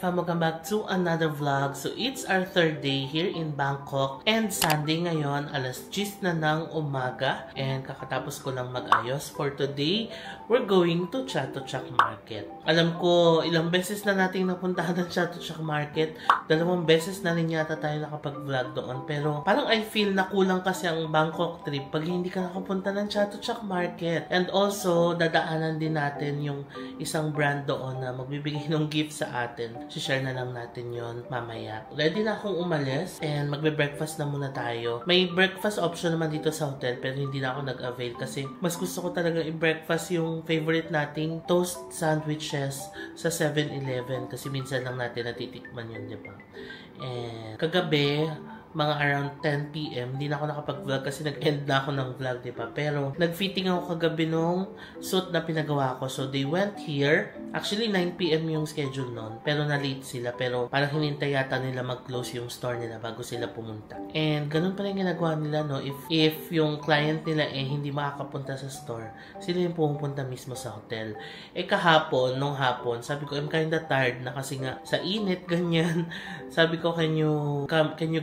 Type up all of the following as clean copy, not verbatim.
fam, welcome back to another vlog. So it's our third day here in Bangkok and Sunday ngayon, alas 10 na ng umaga and kakatapos ko lang mag-ayos. For today, we're going to Chatuchak Market. Alam ko, ilang beses na nating napuntahan ng Chatuchak Market. 2 beses na rin yata tayo nakapag-vlog doon. Pero parang I feel na kulang kasi ang Bangkok trip pag hindi ka nakapunta ng Chatuchak Market. And also, dadaanan din natin yung isang brand doon na magbibigay ng gift sa atin. Share na lang natin yon mamaya. Ready na akong umalis and magbe-breakfast na muna tayo. May breakfast option naman dito sa hotel pero hindi na ako nag-avail kasi mas gusto ko talaga i-breakfast yung favorite nating toast sandwiches sa 7-Eleven kasi minsan lang natin natitikman yun, di ba? And kagabi, mga around 10 PM, hindi na ako nakapag-vlog kasi nag-end na ako ng vlog, diba? Pero, nag-fitting ako kagabi nung suit na pinagawa ko. So, they went here. Actually, 9 PM yung schedule nun. Pero, na-late sila. Pero, parang hinintay yata nila mag-close yung store nila bago sila pumunta. And, ganun pa rin ginagawa nila, no? If yung client nila hindi makakapunta sa store, sila yung pumupunta mismo sa hotel. Kahapon, nung hapon, sabi ko, I'm kinda tired na kasi nga, sa init, ganyan. Sabi ko, can you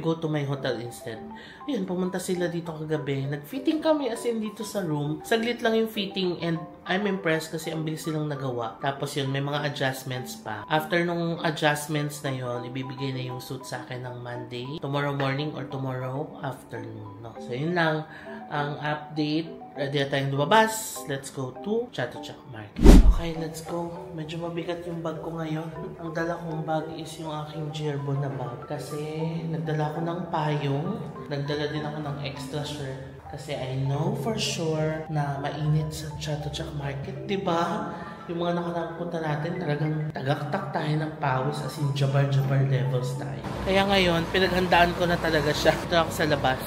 go to my hotel instead? Ayun, pumunta sila dito kagabi. Nag-fitting kami as in dito sa room. Saglit lang yung fitting and I'm impressed kasi ang bilis silang nagawa. Tapos yun, may mga adjustments pa. After nung adjustments na yun, ibibigay na yung suit sa akin ng Monday, tomorrow morning or tomorrow afternoon. No? So yun lang ang update. Ready na tayong lumabas. Let's go to Chatuchak Market. Okay, let's go. Medyo mabigat yung bag ko ngayon. Ang dala kong bag is yung aking Gerbo na bag. Kasi nagdala ko ng payong. Nagdala din ako ng extra shirt. Kasi I know for sure na mainit sa Chatuchak Market. Diba? Yung mga nakakapunta natin, talagang tagaktak tayo ng pawis as in jabar-jabar levels tayo. Kaya ngayon, pinaghandaan ko na talaga siya. Ito ako sa labas.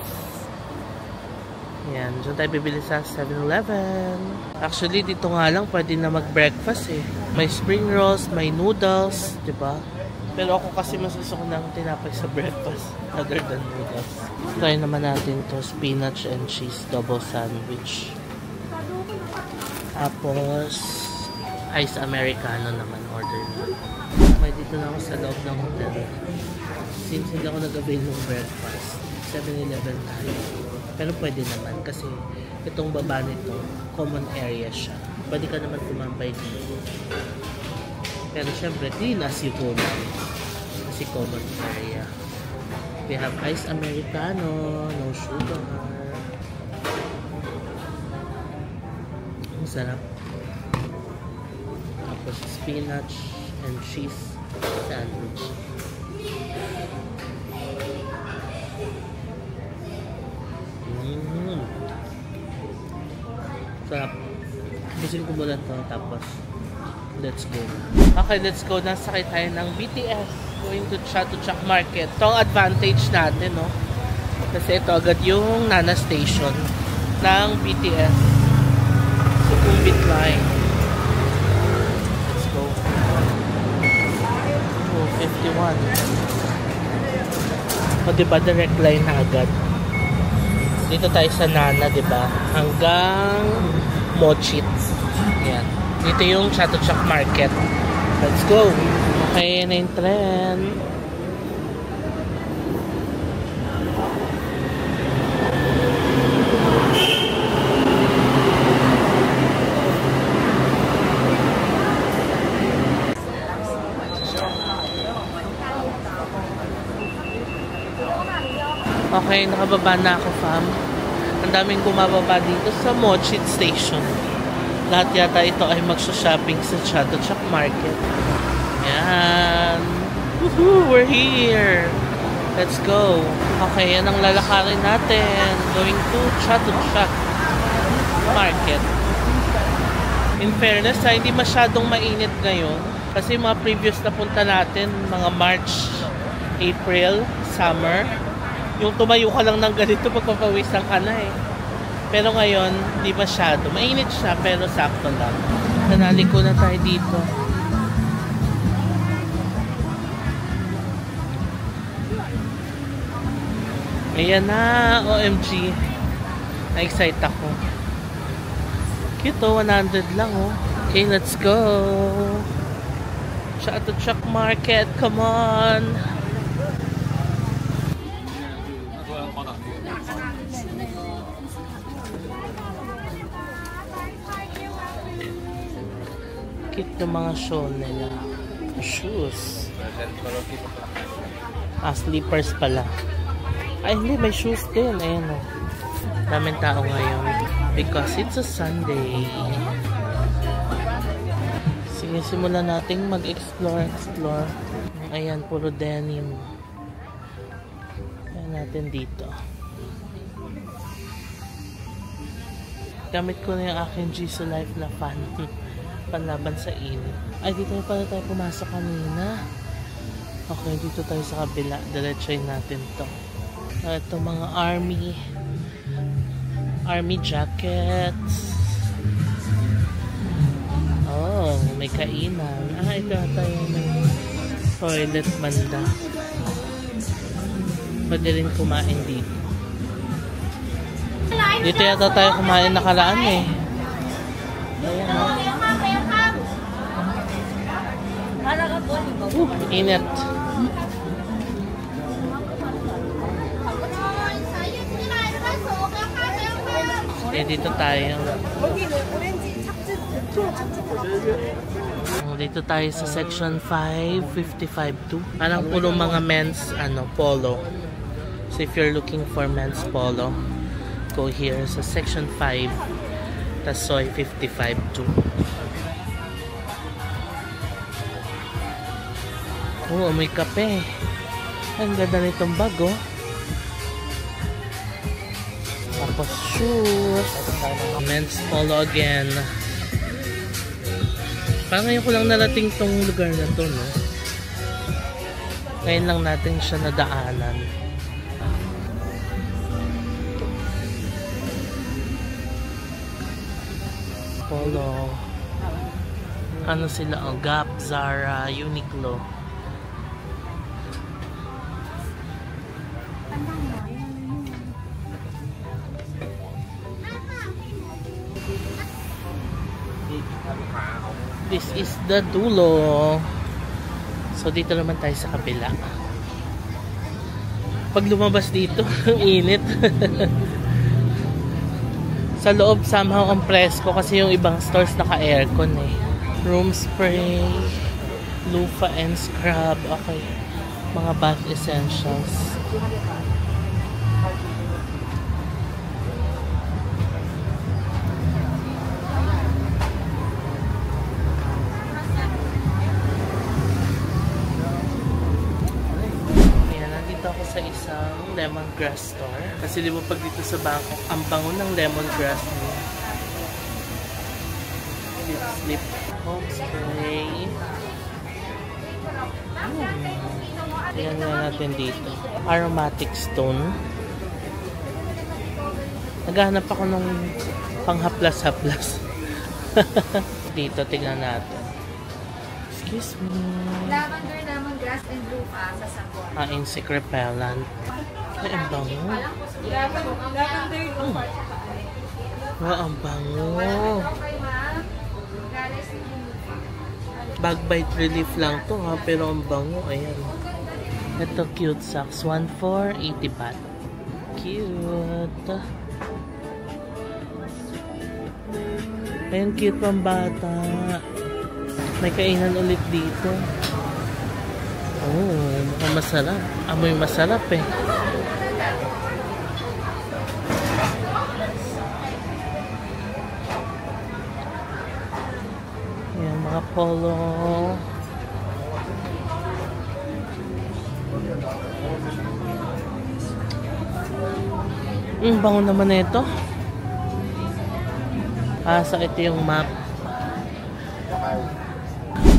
Yan, dyan tayo bibili sa 7-Eleven. Actually, dito nga lang pwede na mag-breakfast eh. May spring rolls, may noodles, diba? Pero ako kasi mas gusto ko ng tinapay sa breakfast other than noodles. Try naman natin to spinach and cheese double sandwich. Tapos, ice americano naman order na. Okay, dito na ako sa loob ng hotel. Since hindi ako nag-avail ng breakfast, 7-Eleven tayo. Pero pwede naman kasi itong baba nito, common area siya. Pwede ka naman tumambay dito. Pero syempre, di na siguro kasi common area. We have ice americano, no sugar. Ang sarap. Tapos spinach and cheese sandwich. Sarap. Busin ko muna ito. Tapos, let's go. Okay, let's go. Nasakay tayo ng BTS. Going to Chatuchak Market. Ito ang advantage natin, no? Kasi ito agad yung Nana Station ng BTS. Sukhumvit line. Let's go. Oh, 51. O, diba? Direct line na agad. Dito tayo sa Nana, diba? Hanggang Mochit. Yan. Dito yung Chatuchak Market. Let's go. Okay na yung tren. Okay, nakababa na ako, fam. Ang daming bumababa dito sa Mochit Station. Lahat yata ito ay magsha-shopping sa Chatuchak Market. Yan. Woohoo! We're here! Let's go. Okay, yan ang lalakarin natin. Going to Chatuchak Market. In fairness, hindi masyadong mainit ngayon. Kasi mga previous na punta natin, mga March, April, summer, yung tumayo ka lang ng ganito, magpapawisan ka na eh. Pero ngayon, di masyado. Mainit siya, pero sakto lang. Nanaliko na tayo dito. Ayan na, OMG. Na-excite ako. Cute oh, 100 lang oh. Okay, let's go. Chatuchak Market, come on! Cute yung mga shawl nila. Shoes. Slippers pala. Ay, hindi. May shoes din. Ayan o. Daming tao ngayon. Because it's a Sunday. Sige, simulan natin mag-explore. Ayan, puro denim. Ayan natin dito. Gamit ko na yung aking Jisoo Life na fan. Panlaban sa init. Ay, dito na pala tayo pumasok kanina. Okay, dito tayo sa kabila. Diretsayin natin to. Ito mga army jackets. Oh, may kainan. Ito tayo may toilet banda. Pwede rin kumain dito. Dito yata tayo kumain nakaraan eh. Ayan o. Init. Dito tayo. Dito tayo sa section 5, 55-2. Parang puro mga men's polo. So if you're looking for men's polo, go here sa section 5, Tasoy 55-2. Oh, may kape. Ang ganda nitong bag, oh. Tapos shoes. Men's polo again. Parang ngayon ko lang narating tong lugar na to, no? Ngayon lang natin siya nadaanan. Polo. Ano sila? Oh, Gap, Zara, Uniqlo. This is the dulo. So dito naman tayo sa kabila. Pag lumabas dito, ang init. Sa loob somehow ang presko kasi yung ibang stores naka-aircon eh. Room spray, loofah and scrub. Okay. Mga bath essentials. Ako sa isang lemongrass store. Kasi di ba pag dito sa Bangkok, ang bango ng lemongrass niya. Lip home spray. Ayan na natin dito. Aromatic stone. Naghahanap ako nung panghaplas-haplas. Dito, tignan natin. Excuse me. Lavender, lemongrass, and loofah sa sabon. Insect repellent. Ay, ang bango. Lavender, loofah. Ang bango. Bug bite relief lang to ha, pero ang bango. Ayan. Ito cute socks. 1 for 80 baht. Cute. Ayan, cute pang bata. May kainan ulit dito. Oh, mukhang masarap. Amoy masarap eh. Ayan, mga polo. Bango naman na ito. So ito yung map.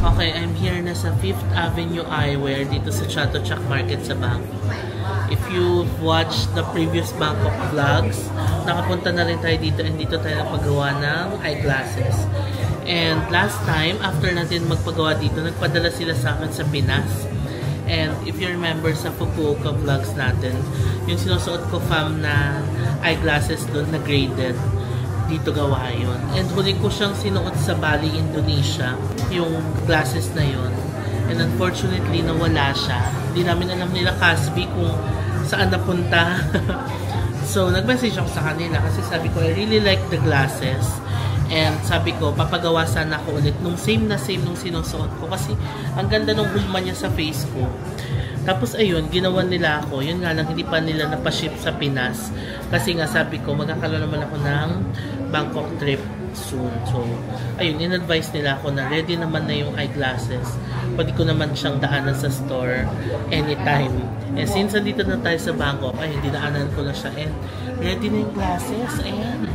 Okay, I'm here na sa 5th Avenue Eyewear dito sa Chatuchak Market sa Bangkok. If you've watched the previous Bangkok vlogs, nakapunta na rin tayo dito and dito tayo nagpagawa ng eyeglasses. And last time, after natin magpagawa dito, nagpadala sila sa akin sa Pinas. And if you remember sa Fukuoka vlogs natin, yung sinusuot ko fam na eyeglasses doon na graded, dito gawa yun. And huli ko siyang sinuot sa Bali, Indonesia, yung glasses na yun. And unfortunately, nawala siya. Hindi namin alam nila Casby kung saan napunta. So, nag-message ako sa kanila kasi sabi ko, I really like the glasses. And sabi ko, papagawa sana ako ulit nung same nung sinusuot ko. Kasi ang ganda nung hulma niya sa face ko. Tapos ayun, ginawan nila ako. Yun nga lang, hindi pa nila napaship sa Pinas. Kasi nga sabi ko, magkakaroon naman ako ng Bangkok trip soon. So, ayun, in-advise nila ako na ready naman na yung eyeglasses. Pwede ko naman siyang daanan sa store anytime. And since nandito na tayo sa Bangkok, ayun, dinaanan ko na siya. And ready na yung glasses. Ayan.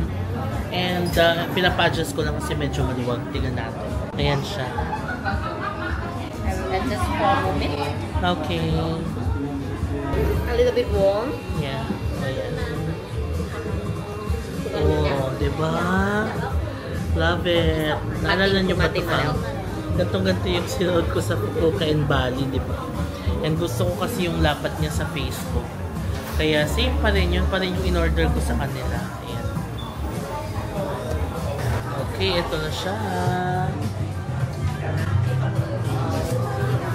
And pinapa-adjust ko lang kasi medyo maluwag. Tingnan natin. Ayan siya. And just for a moment. Okay. A little bit warm. Yeah. Ayan. Oh, diba? Love it. Naalala niyo ba ito pa? Gantong-ganto yung sinuot ko sa Fukuoka and Bali, diba? And gusto ko kasi yung lapat niya sa face ko. Kaya same pa rin. Yun pa rin yung in-order ko sa kanila. Ayan. Okay, ito na siya.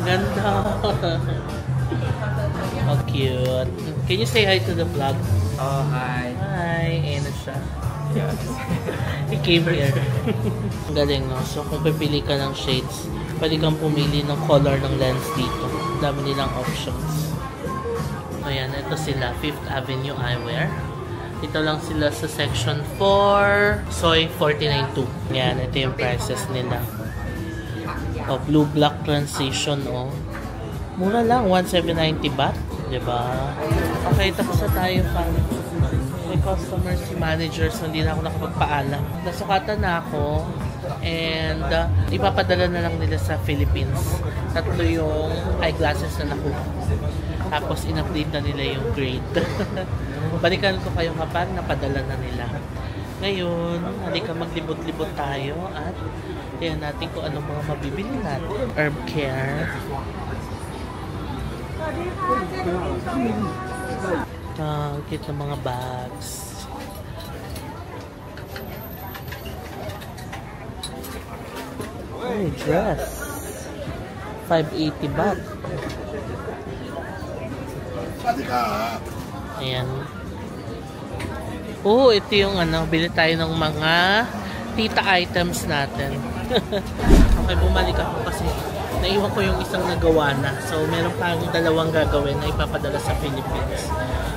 Ganda. Oh, cute. Can you say hi to the vlog? Oh, hi. Hi. Ayan na siya. Yes. He came here. Ang galing, no? So, kung pipili ka ng shades, pwede kang pumili ng color ng lens dito. Dami nilang options. Ayan, ito sila. 5th Avenue Eyewear. Ito lang sila sa section 4, Soy 49.2. Yan, ito yung prices nila. Oh, blue-black transition, oh. Mura lang, 1,790 baht. Diba? Okay, tapos na tayo, fan. May customer, si manager, so hindi na ako nakapagpaalam. Nasukatan na ako. And ipapadala na lang nila sa Philippines. 3 yung eyeglasses na nakuha. Tapos in-update na nila yung grade. Balikan ko kayo kapag napadala na nila. Ngayon, halika maglibot-libot tayo at tingnan natin kung anong mga mabibili natin. Herb Care. Cute ng mga bags. Oh, dress. 580 baht. Ayan. Oh, ito yung ano, bili tayo ng mga tita items natin. Okay, bumalik ako kasi naiwan ko yung isang nagawa na. So, meron pang 2 gagawin na ipapadala sa Philippines.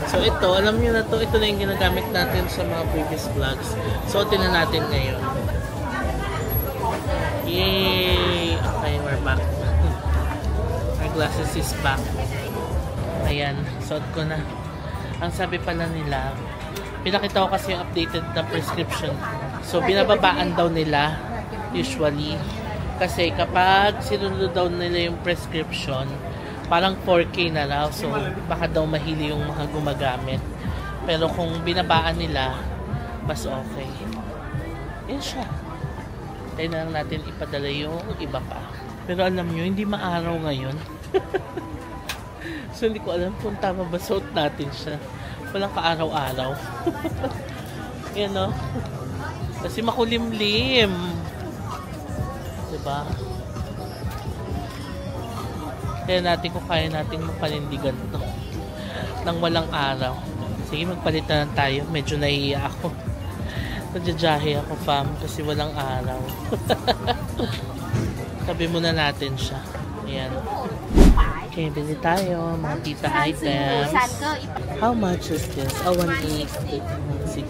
So, ito, alam nyo na to, ito na yung ginagamit natin sa mga previous vlogs. So, tingnan natin ngayon. Yay! Okay, we're back. Our glasses is back. Ayan, suot ko na. Ang sabi pala nila, pinakita ko kasi yung updated na prescription. So, binababaan daw nila, usually. Kasi kapag sinunod daw nila yung prescription, parang 4K na raw. So, baka daw mahili yung mga gumagamit. Pero kung binabaan nila, mas okay. Yan siya. Tayo na lang natin ipadala yung iba pa. Pero alam nyo, hindi maaraw ngayon. So, hindi ko alam kung tama ba suot natin siya. Walang kaaraw-araw. Yan, no? Kasi makulimlim. Diba? Kaya natin kung kaya natin mapanindigan to nang walang araw. Sige, magpalitan tayo. Medyo nahiya ako. Nadyajahe ako, fam, kasi walang araw. Tabi muna natin siya. Ayan. Okay, bili tayo. Mga tita items. How much is this? Oh, 160.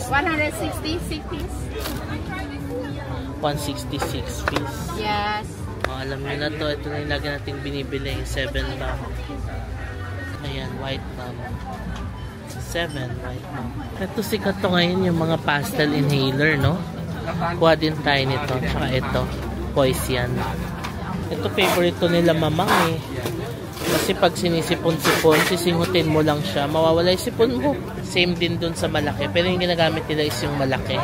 166 piece. 166 piece. Yes. Oh, alam niyo na to. Ito na yung lagi natin binibili. 7 bomb. Ayan, white bomb. 7 white bomb. Ito sikat to ngayon yung mga pastel inhaler, no? Kuha din tayo nito. Tsaka ito. Poison. Ito favorite to nila mamang eh. Kasi pag sinisipon-sipon, sisingutin mo lang siya, mawawala yung sipon mo. Same din dun sa malaki. Pero yung ginagamit nila is yung malaki.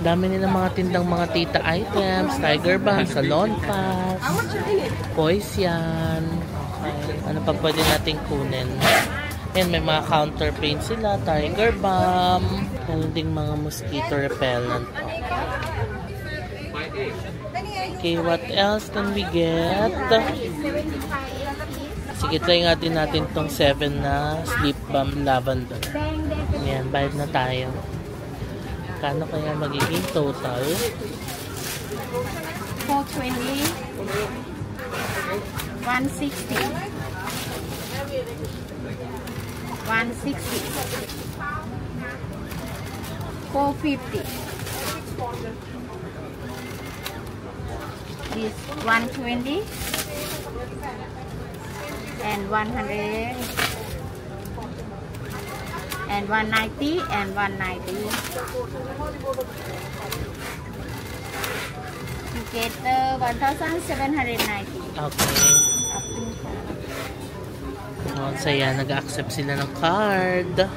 Dami nila mga tindang mga tita items, Tiger Balm, Salon Pass, Poison. Okay. Ano pa pwede natin kunin? Yan, may mga counter paint sila, Tiger Balm. Meron ding mga mosquito repellent. Okay, what else can we get? Sige, try natin tong 7 na sleep balm lavender. Ayan, bayad na tayo. Kano kaya magiging total? 420, 160, 450. This 120 and 100 and 190 and 190. You get 1,790. Okay. Oh, saya, nag-accept sila ng card.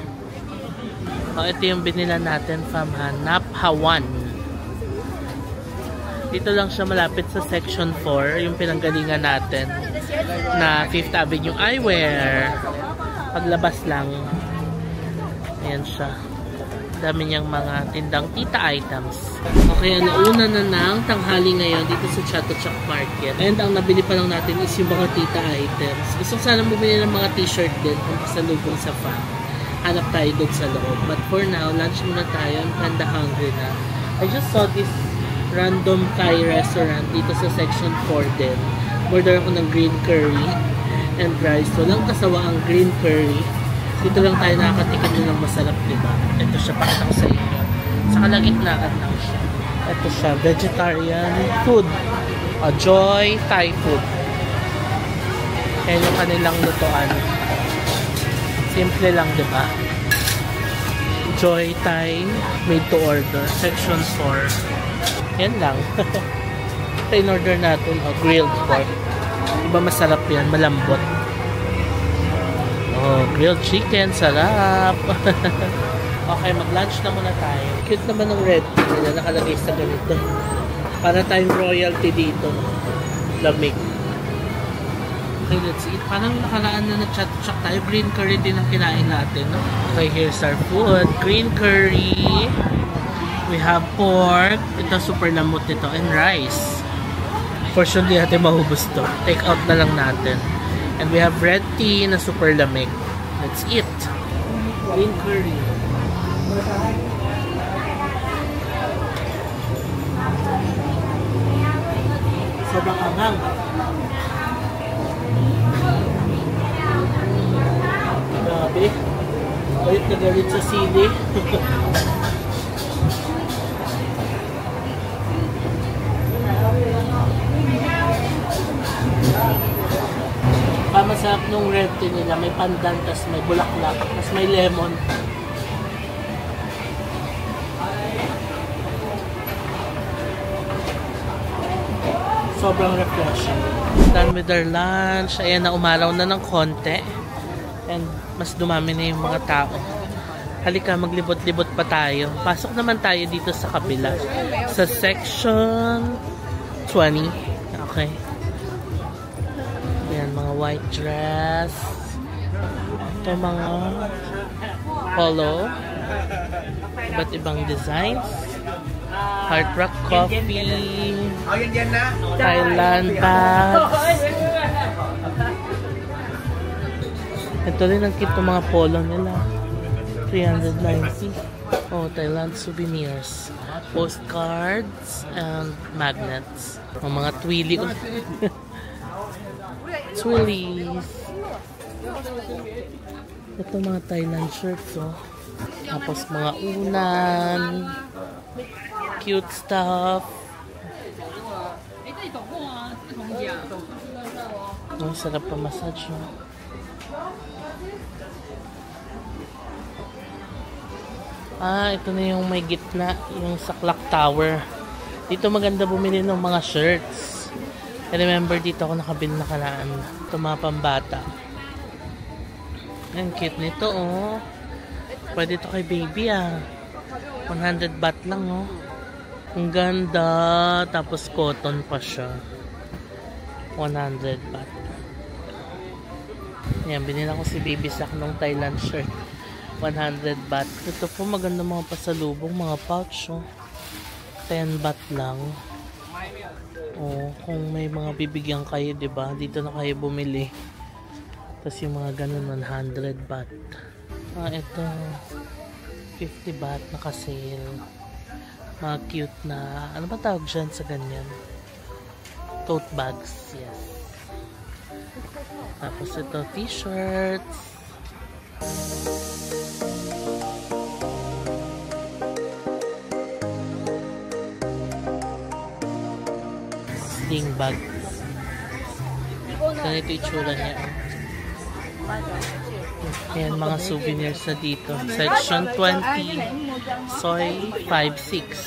Oh, ito yung binila natin from Naphawan. Dito lang siya malapit sa section 4, yung pinanggalingan natin na 5th Avenue Eyewear. Paglabas lang. Ayan siya. Dami niyang mga tindang tita items. Okay, nauna na ng tanghali ngayon dito sa Chatuchak Market. And ang nabili pa lang natin is yung mga tita items. Gusto ko sana bumili ng mga t-shirt din kung pasalubong sa fan. Hanap tayo doon sa loob. But for now, lunch muna tayo. I'm kinda hungry na. I just saw this random Thai restaurant dito sa section 4 din. Order ako ng green curry and rice. Walang kasawa ang green curry. Dito lang tayo nakakatikim din ng masarap, diba? Ito siya, pakita ko sa inyo. Sa kalagitnaan lang siya. Ito siya, vegetarian food. Joy Thai food. Yan yung kanilang lutuan. Simple lang, diba? Joy Thai, made to order. Section 4. Yan lang. Ito in order natin, grilled pork. Diba masarap yan, malambot. Oh, grilled chicken, sarap. Okay, mag-lunch na muna tayo. Cute naman ng red tea na nakalagay sa ganito. Para tayong royalty dito. Lamig. Okay, let's eat. Parang nakaraan na nag-chat-chat tayo. Green curry din ang kinain natin, no? Okay, here's our food. Green curry. We have pork. Ito, super lamot nito. And rice. For sure, di natin mahubos to. Take out na lang natin. And we have red tea na super lamig. Let's eat. Green curry. Sobrang angang. Grabe. Galit na galit sa sili. Masarap nung red tea nila, may pandan, tas may bulaklak, tas may lemon. Sobrang refreshing. Done with our lunch. Ayan na, umaraw na ng konti. And mas dumami na yung mga tao. Halika, maglibot-libot pa tayo. Pasok naman tayo dito sa kabila. Sa section 20. Okay. Ayan, mga white dress. Ito mga polo. Iba't ibang designs. Hard rock coffee. Thailand bags. Ito rin ang cute ng mga polo nila. 390. Oh, Thailand souvenirs. Postcards and magnets. Ang mga twilly. Twillies. Ito mga Thailand shirts, oh. Tapos mga unan. Cute stuff. Oh, sarap pa massage, oh. Ah, ito na yung may gitna, yung sa clock tower. Dito maganda bumili ng mga shirts. I remember dito ako nakabili na kalaan. Ito mga pambata. Ang cute nito, oh. Pwede ito kay baby, ah. 100 baht lang, oh. Ang ganda. Tapos cotton pa siya. 100 baht. Ayan, binila ko si baby sak ng Thailand shirt. 100 baht. Ito po maganda mga pasalubong, mga pouch, oh. 10 baht lang. Oh, kung may mga bibigyan kayo, 'di ba? Dito na kayo bumili. Tapos yung mga ganun 100 baht. Ito 50 baht naka-sale. Mga cute na, ano ba tawag dyan sa ganyan? Tote bags, yes. Tapos ito t-shirts. Sling bag. Ganito itsura niya. Ayan, mga souvenirs na dito. Section 20. Soy 5-6.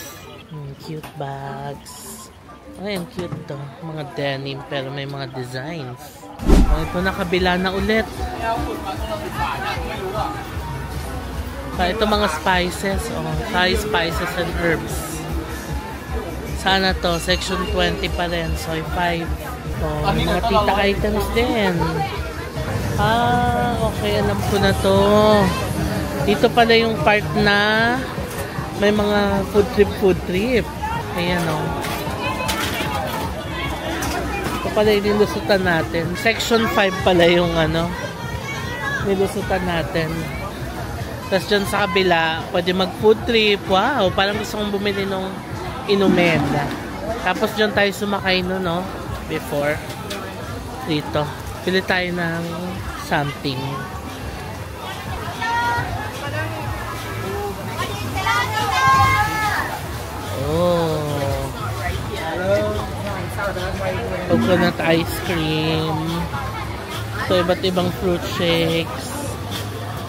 Cute bags. Ayan, cute to. Mga denim pero may mga designs. Ito nakabila na ulit. Ito mga spices. Thai spices and herbs. Sana to, section 20 pa rin, soy 5. Mga tita items din. Okay, alam ko na to. Dito pala yung part na may mga food trip. Ayan o. Ito pala yung nilusutan natin. Section 5 pala yung ano, nilusutan natin. Tapos dyan sa kabila, pwede mag food trip. Wow, parang gusto kong bumili nung inumin. Tapos dyan tayo sumakay no, before. Dito. Pili tayo ng something. Coconut ice cream. So, iba't ibang fruit shakes.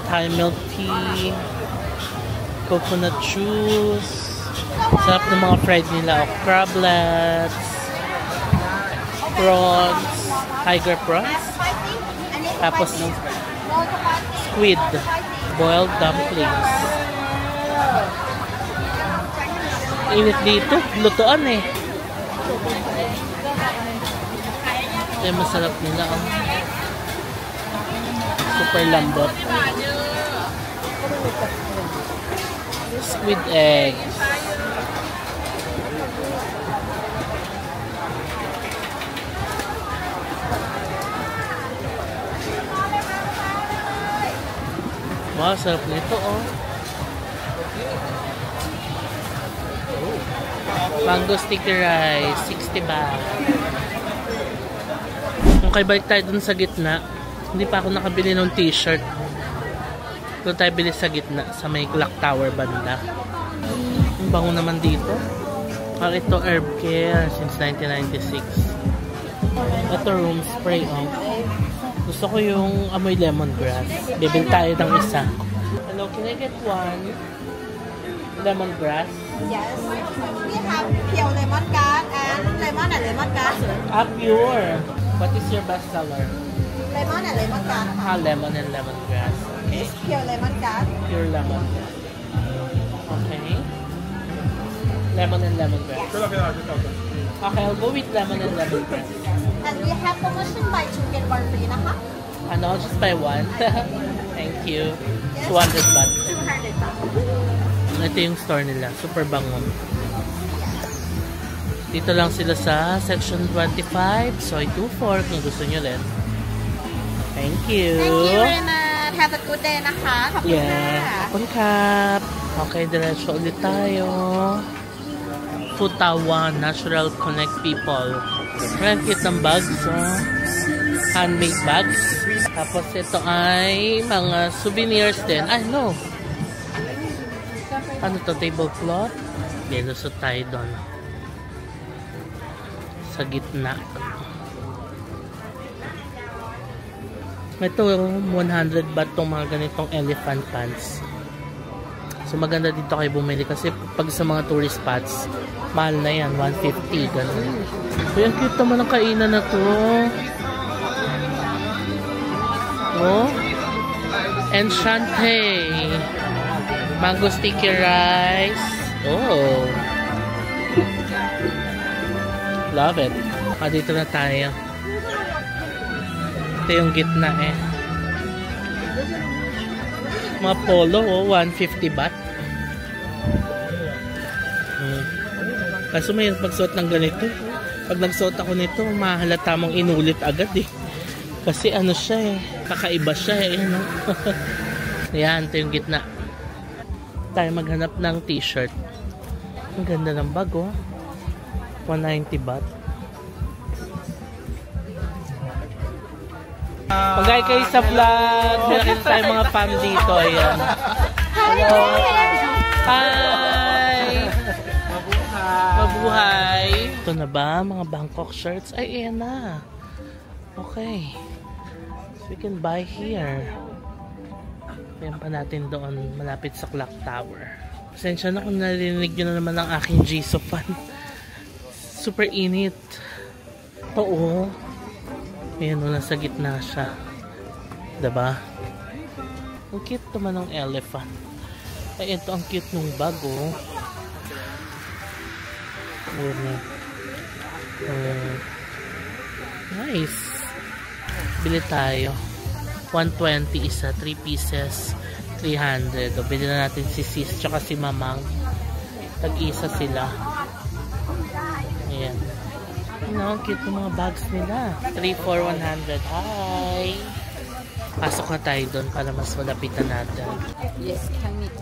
Thai milk tea. Coconut juice. Sarap ng mga fried nila. Crablets. Prawns. Tiger prawns. Tapos squid. Boiled dumplings. Init dito. Lutuan eh. Ito yung masarap nila. Super lambot. Squid eggs. Wow, sarap nito Mango sticky rice, 60 baht. Okay, balik tayo dun sa gitna. Hindi pa ako nakabili ng t-shirt. Doon tayo bili sa gitna, sa may clock tower banda. Ang bango naman dito. Ito herb care since 1996. Ito room spray Gusto ko yung amoy lemongrass. Bibili tayo ng isa. Hello, can I get one lemongrass? Yes. We have pure lemongrass and lemongrass. Pure. What is your best seller? Lemon and lemongrass. Lemon and lemongrass. Okay. Pure lemongrass. Pure lemongrass. Okay. Lemon and lemongrass. Okay, I'll go with lemon and lemongrass. And we have promotion by 2 get 1 free naka? Ano, just buy one. Thank you. Yes. 200 baht. 200 baht. Ito yung store nila. Super bango. Dito lang sila sa section 25. Soy 24 kung gusto nyo rin. Thank you. Thank you very much. Have a good day naka. Yeah. Kapag okay, diretso ulit tayo. Futawan Natural Connect People. Very cute ng bags. Handmade bags. Tapos ito ay mga souvenirs din. Ay, no. Ano to? Tablecloth? Lusot tayo doon. Sa gitna. Ito, 100 baht tong mga ganitong elephant pants. So, maganda dito kayo bumili kasi pag sa mga tourist spots, mahal na yan. 150. Ganun. So, yung cute naman ang kainan na to. Enchante. Mango sticky rice. Love it. Dito na tayo. Ito yung gitna eh. Mga polo 150 baht. Kaso may magsuot ng ganito. Pag nagsuot ako nito, mahalata mong inulit agad eh. Kasi ano siya eh, kakaiba siya eh. No? Yan, ito yung gitna. Tayo maghanap ng t-shirt. Ang ganda ng bag oh. 190 baht. Pagay kayo sa vlog. Meron tayo mga fam dito. Ayan. Hello. Hi. Mabuhay. Ito na ba mga Bangkok shirts? Ay, ayan na. Okay. So we can buy here. Ayan pa natin doon. Malapit sa Clock Tower. Pasensya na kung narinig nyo na naman ang aking Jisoo fan. Super init. Oo. Ayan o, nasa gitna siya. Diba? Ang cute naman ng elephant. Ay, ito ang cute nung bag oh. Nice. Bili tayo. 120 isa. 3 pieces. 300. O, bili na natin si sis tsaka si mamang. Tag-isa sila. Ayan. Ano, ang cute ng mga bags nila. 3 for 100. Hi! Pasok na tayo doon para mas malapitan natin. Yes, can mix.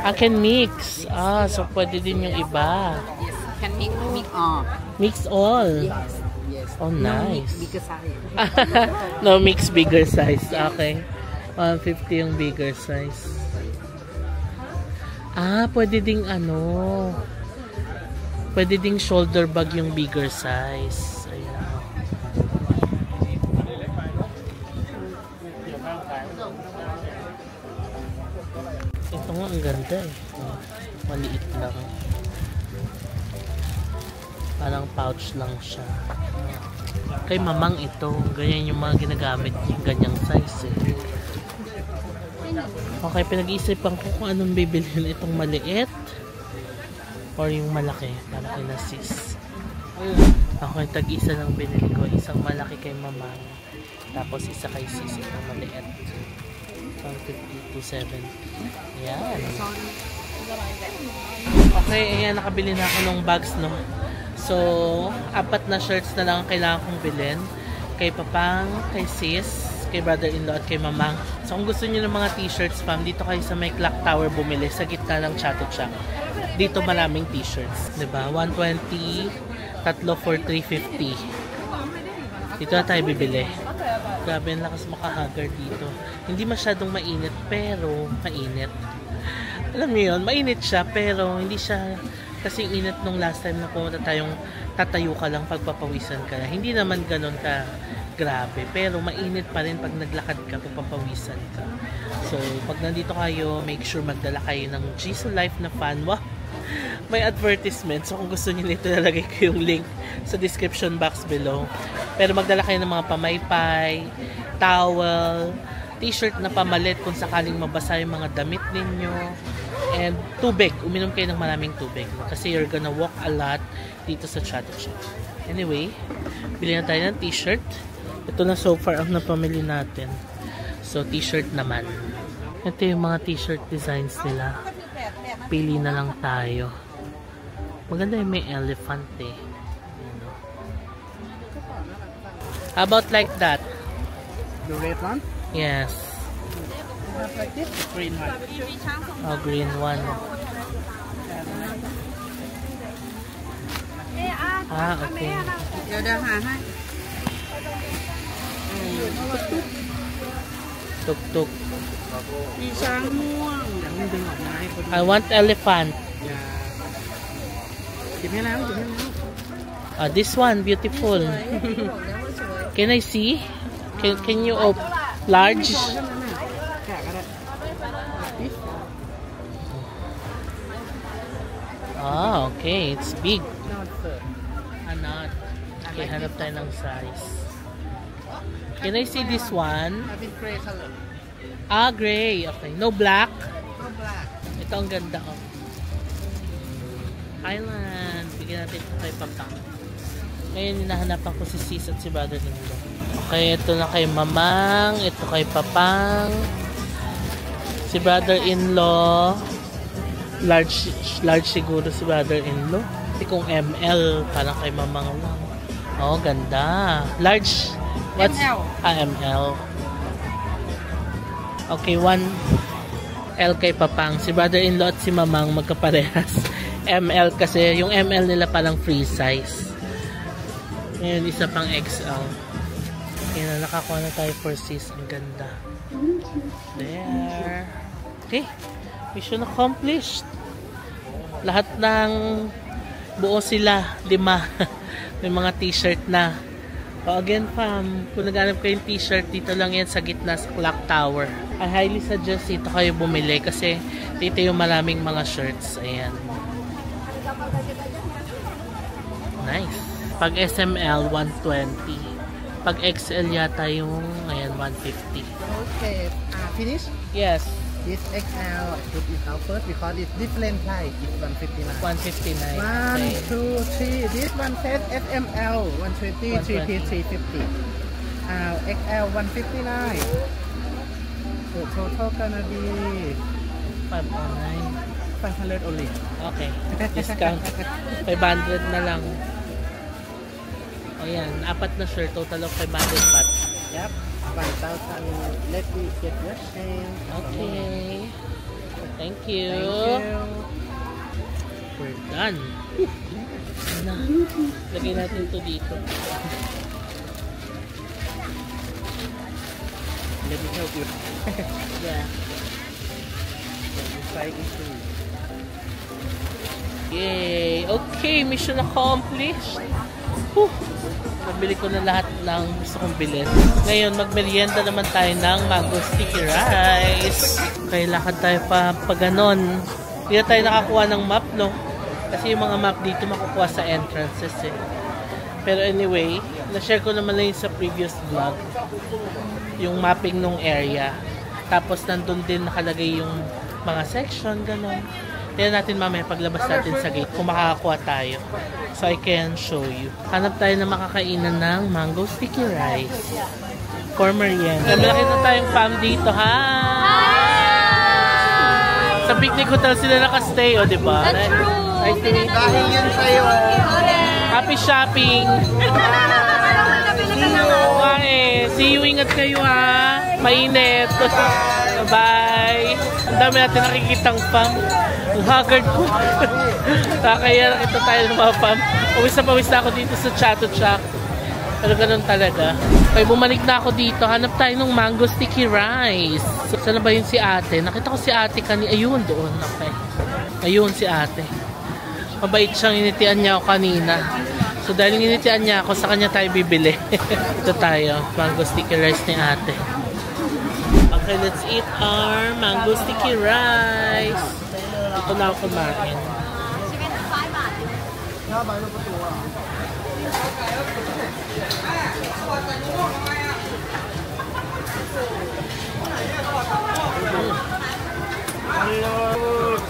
I can mix. Ah, so pwede din yung iba. Yes, can mix all. Mix all? Yes, yes. Oh, nice. No mix bigger size. No mix bigger size. Okay. 150 yung bigger size. Ah, pwede ding ano. Pwede ding shoulder bag yung bigger size. Ayan. Ito nga ang ganda eh. Maliit lang. Parang pouch lang siya. Kay mamang ito. Ganyan yung mga ginagamit yung ganyang size eh. Okay, pinag-iisipan ko kung anong bibilhin itong maliit or yung malaki para kay na sis. Ako yung tag-isa lang binili ko. Isang malaki kay mama. Tapos isa kay sis. Itong maliit. 150 to 70. Ayan. Okay, ayan. Nakabili na ako ng bags, no? So, 4 na shirts na lang ang kailangan kong bilhin. Kay papang, kay sis, kay brother-in-law at kay mamang. So, kung gusto niyo ng mga t-shirts, fam, dito kayo sa may Clock Tower bumili. Sa gitna ng Chatuchak. Dito maraming t-shirts. Diba? 120, tatlo for 350. Dito na tayo bibili. Grabe, ang lakas makahagar dito. Hindi masyadong mainit, pero mainit. Alam mo yun, mainit siya, pero hindi siya kasing init nung last time na pumunta tayong tatayo ka lang, pagpapawisan ka na. Hindi naman ganun ka grabe, pero mainit pa rin pag naglakad ka, pagpapawisan ka. So, pag nandito kayo, make sure magdala kayo ng Jisoo Life na fan. Wow! May advertisement. So, kung gusto niyo nito, nalagay ko yung link sa description box below. Pero magdala kayo ng mga pamaypay, towel, t-shirt na pamalit kung sakaling mabasa yung mga damit ninyo. And tubig. Uminom kayo ng maraming tubig. Kasi you're gonna walk a lot dito sa Chatuchak. Anyway, bili na tayo ng t-shirt. Ito na so far ang napamili natin. So, t-shirt naman. Ito yung mga t-shirt designs nila. Pili na lang tayo. Maganda yung may elephant eh. How about like that? The red one? Yes. Like this? Green one. Oh, green one. Ah, okay. Tuk-tuk. I want elephant. This one, beautiful. Can I see? Can you open large? Ah, okay. It's big. Not. Okay, hanap tayo ng size. Can I see this one? Gray color. Ah, gray. Okay. No black? No black. Ito ang ganda, oh. Highland. Bigyan natin ito kay Papa. Ngayon, hinahanapan ko si sis at si brother-in-law. Okay, ito na kay mamang. Ito kay papang. Si brother-in-law. Large siguro si brother-in-law. Hindi kung ML, parang kay mamang lang. Oh, ganda. Large? What's? ML. ML. Okay, 1 L kay Papang. Si brother-in-law at si mamang magkaparehas. ML kasi, yung ML nila parang free size. Ngayon, isa pang XL. Ayan, nakakuha na tayo for sis. Ang ganda. There. Okay. Mission accomplished. Lahat ng buo sila. 5. May mga t-shirt na. So again, fam, kung naghanap kayong t-shirt, dito lang yan sa gitna sa Clock Tower. I highly suggest dito kayo bumili kasi dito yung maraming mga shirts. Ayan. Nice. Pag SML, 120. Pag XL yata yung, ayan, 150. Okay, finish? Yes. This XL, put it out first because it's different price. It's 159. 159. 1, 2, 3. This one says SML 120, 3 piece 350. XL 159. So total gonna be 509. 500 only. Okay. Discount. 500 na lang. Ayan, 4 na shirt. Total of 500 pat. Yep. 1,000. Let me get your change. Okay. Thank you. Thank you. We're done. Na. Lagay natin ito dito. Let me help you. Yeah. Try it too. Yay! Okay, mission accomplished. Whew. Nabili ko na lahat ng gusto kong bilhin. Ngayon, magmerienda naman tayo ng mango sticky rice. Okay, lakad tayo pa ganon. Hindi na tayo nakakuha ng map, no? Kasi yung mga map dito makukuha sa entrances, eh. Pero anyway, na-share ko naman lang yung sa previous vlog. Yung mapping nung area. Tapos, nandun din nakalagay yung mga section, ganon. Tignan natin mamaya paglabas natin sa gate kung makakakuha tayo. So I can show you. Hanap tayo na makakainan ng mango sticky rice. For merienda. Malaki na tayong fam dito. Hi! Sa picnic hotel sila nakastay, o diba? That's true. Nice to meet you. Yan sa'yo. Happy shopping! See you. Ingat kayo, ha? Mainit. Bye! Ang dami natin nakikitang fam. Ang haggard ko. Kaya nakita tayo ng mga fam. Pawis na ako dito sa Chato Chak. Pero ganun talaga. Kaya bumalik na ako dito. Hanap tayo ng mango sticky rice. So, saan ba yun si ate? Nakita ko si ate kanina. Ayun, doon. Okay. Ayun si ate. Mabait siyang initian niya ako kanina. So dahil initian niya ako, sa kanya tayo bibili. Ito tayo. Mango sticky rice ni ate. Okay, let's eat our mango sticky rice. Ito na ako kumain.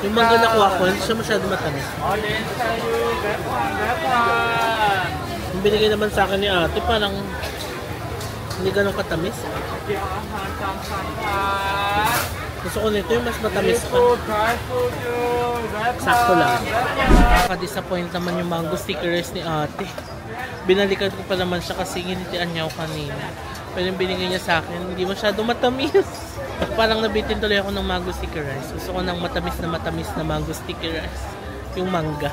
Yung mangga nakuha ko, hindi siya masyado matamis. Yung binigay naman sa akin ni ate, parang hindi ganun katamis. Gusto ko nito yung mas matamis pa. Sakto lang. Nakaka-disappoint naman yung mango stickers ni ate. Binalikan ko pa naman siya kasi ginitian niya ako kanina. Pero yung binigay niya sa akin, hindi masyado matamis. Parang nabitin tuloy ako ng mango sticky rice. Gusto ko ng matamis na mango sticky rice. Yung mangga.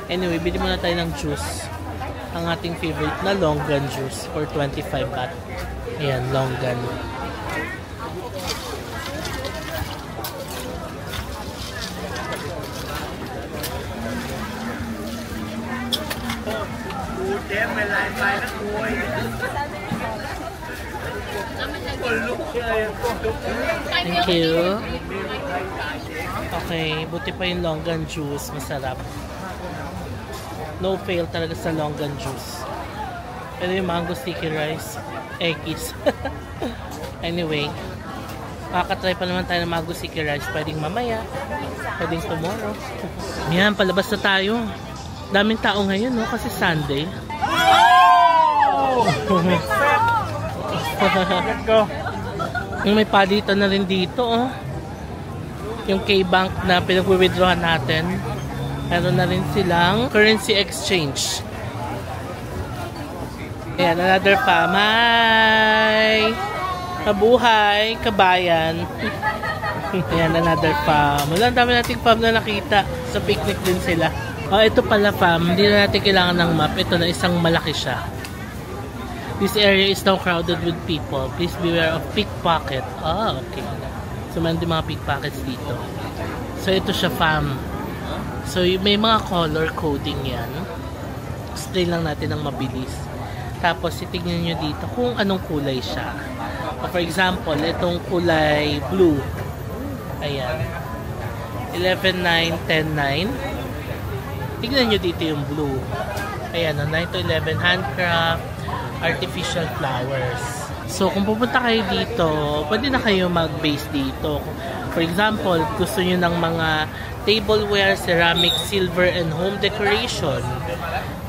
Anyway, bili muna tayo ng juice. Ang ating favorite na longan juice for 25 baht. Ayan, longan. Thank you. Okay, buti pa yung longan juice. Masarap. No fail talaga sa longan juice. Pero yung mango sticky rice, eggies. Anyway, makakatry pa naman tayo ng mango sticky rice. Pwedeng mamaya, pwedeng tomorrow. Yan, palabas na tayo. Daming tao ngayon, no? Kasi Sunday. Let's go. Yung may palitan na rin dito, oh. Yung K-Bank na pinag-withdrawhan natin. Meron na rin silang currency exchange. Ayan, another farm. Hi! Kabuhay, kabayan. Ayan, another farm. Wala, dami nating farm na nakita. Sa picnic din sila. Oh, ito pala farm. Hindi na natin kailangan ng map. Ito na, isang malaki siya. This area is now crowded with people. Please beware of pickpocket. Ah, okay. So, meron din mga pickpockets dito. So, ito siya farm. So, may mga color coding yan. Explain lang natin ng mabilis. Tapos, itignan nyo dito kung anong kulay siya. For example, itong kulay blue. Ayan. 11-9, 10-9. Tignan nyo dito yung blue. Ayan, 9 to 11, handcraft, artificial flowers. So, kung pupunta kayo dito, pwede na kayo mag-base dito. For example, gusto nyo ng mga tableware, ceramic, silver, and home decoration.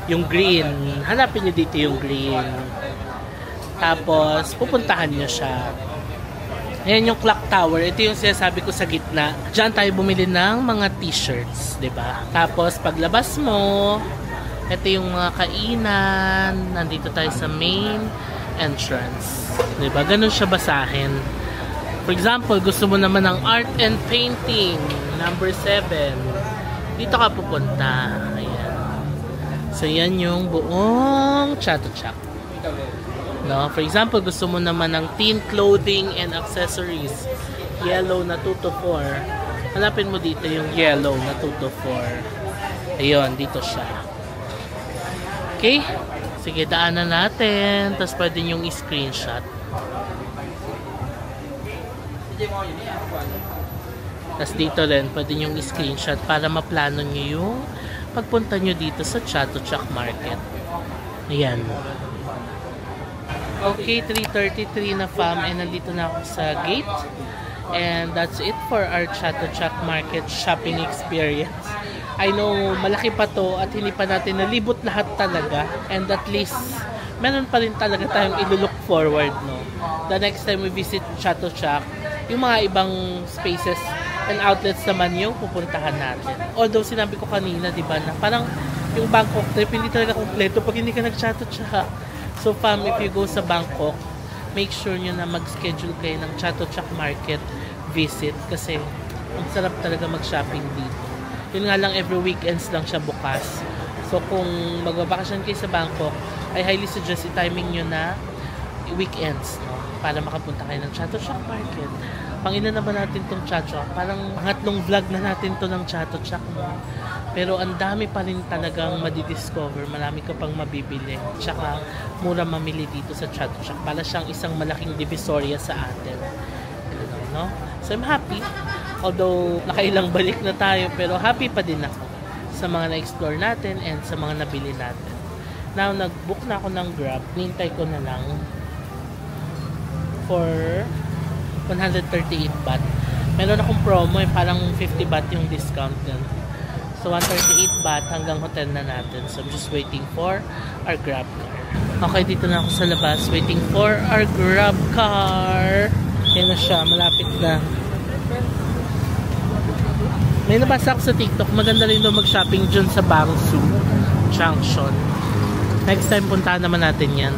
Yung green. Hanapin nyo dito yung green. Tapos, pupuntahan nyo siya. Ayan yung clock tower. Ito yung sinasabi ko sa gitna. Diyan tayo bumili ng mga t-shirts. Diba? Tapos, paglabas mo, ito yung mga kainan. Nandito tayo sa main entrance. Diba? Ganun siya basahin. For example, gusto mo naman ng art and painting. Number 7. Dito ka pupunta. Ayan. So, yan yung buong Chatuchak. No? For example, gusto mo naman ng teen clothing and accessories. Yellow na 2 to 4. Hanapin mo dito yung yellow na 2 to 4. Ayun, dito siya. Okay? Sige, daanan natin. Tapos pwede yung i-screenshot. Tapos dito rin, pwede nyo i-screenshot para maplano nyo yung pagpunta nyo dito sa Chatuchak Market. Ayan. Okay, 3:33 na fam, and nandito na ako sa gate. And that's it for our Chatuchak Market shopping experience. I know, malaki pa to at hindi pa natin nalibot lahat talaga. And at least, meron pa rin talaga tayong ilulook forward, no? The next time we visit Chatuchak, yung mga ibang spaces and outlets naman yung pupuntahan natin. Although sinabi ko kanina, di ba, na parang yung Bangkok trip hindi talaga kompleto pag hindi ka nag-Chatuchak. So fam, if you go sa Bangkok, make sure nyo na mag-schedule kayo ng Chatuchak Market visit kasi ang sarap talaga mag-shopping dito. Yun nga lang, every weekends lang siya bukas. So kung magbabakasyon kayo sa Bangkok, I highly suggest i-timing nyo na weekends, no? Para makapunta kayo ng Chatuchak Market. Pangina naman natin tong Chatuchak. Parang pangatlong vlog na natin to ng Chatuchak, no? Pero ang dami pa rin talagang madidiscover. Marami ka pang mabibili. Tsaka mura mamili dito sa Chatuchak. Para siyang isang malaking divisoria sa atin. No? So I'm happy. Although nakailang balik na tayo, pero happy pa din ako sa mga na-explore natin and sa mga nabili natin. Now, nag-book na ako ng Grab. Nintay ko na lang for 138 baht. Meron akong promo, parang 50 baht yung discount din. So, 138 baht hanggang hotel na natin. So, I'm just waiting for our Grab car. Okay, dito na ako sa labas. Waiting for our Grab car. Yan na siya, malapit na. May nabasa ako sa TikTok, maganda rin daw mag-shopping dyan sa Bangsu Junction. Next time, puntahan naman natin yan.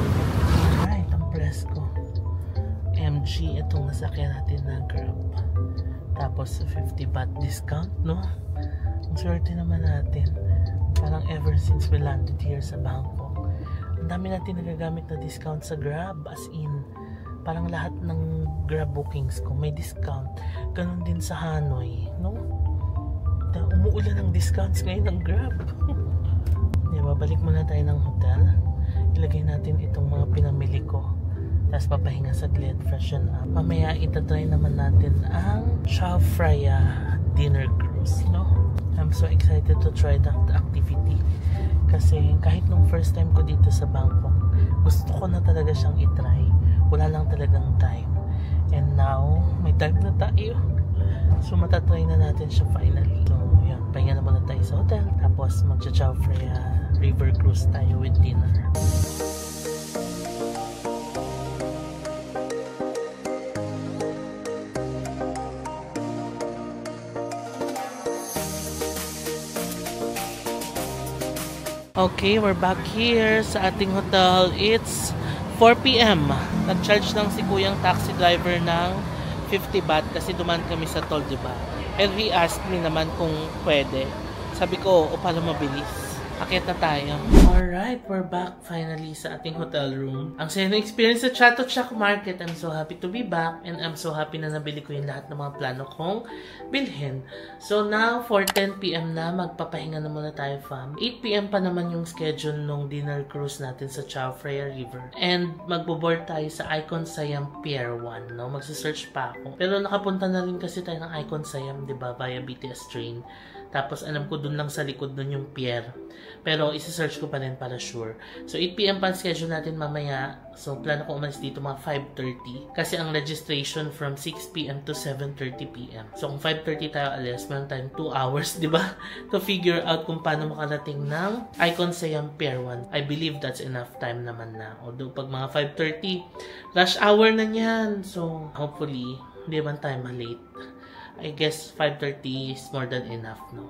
Ay, itong presko. MG, itong nasakyan natin na Grab. Tapos, 50 baht discount, no? Ang swerte naman natin. Parang ever since we landed here sa Bangkok, ang dami natin nagagamit na discount sa Grab. As in, parang lahat ng Grab bookings ko may discount. Ganon din sa Hanoi, no? Umuulan ng discounts ngayon ng Grab. Diba, balik muna tayo ng hotel. Ilagay natin itong mga pinamili ko. Tapos papahinga saglit, freshen up. Mamaya itatry naman natin ang Chao Phraya dinner cruise, no? I'm so excited to try that activity. Kasi kahit nung first time ko dito sa Bangkok, gusto ko na talaga siyang itry. Wala lang talagang time. And now, may time na tayo. So matatry na natin siya finally. So yun, pahinga na muna tayo sa hotel. Tapos magcha-Chao Phraya river cruise tayo with dinner. Okay, we're back here sa ating hotel. It's 4 p.m. Nag-charge lang si kuyang taxi driver ng 50 baht kasi dumaan kami sa toll, diba? And he asked me naman kung pwede. Sabi ko, o para mabilis. Akit na tayo. Alright, we're back finally sa ating hotel room. Ang saya ng experience sa Chato Chak Market. I'm so happy to be back and I'm so happy na nabili ko yung lahat ng mga plano kong bilhin. So now, 4:10 p.m. na, magpapahinga na muna tayo, fam. 8 p.m. pa naman yung schedule nung dinner cruise natin sa Chao Phraya River. And magbo-board tayo sa Icon Siam Pier 1, no? Magsa-search pa ako. Pero nakapunta na rin kasi tayo ng Icon Siam, diba? Via BTS train. Tapos alam ko dun lang sa likod dun yung pier. Pero isa-search ko pa rin para sure. So 8 p.m. pa ang schedule natin mamaya. So plano ko umalis dito mga 5:30. Kasi ang registration from 6 p.m. to 7:30 p.m. So kung 5:30 tayo alis, meron tayong 2 hours, di ba? To figure out kung paano makarating ng Icon Siam Pier 1. I believe that's enough time naman na. Although pag mga 5:30, rush hour na yan. So hopefully, hindi man tayo malate. I guess 5:30 is more than enough, no?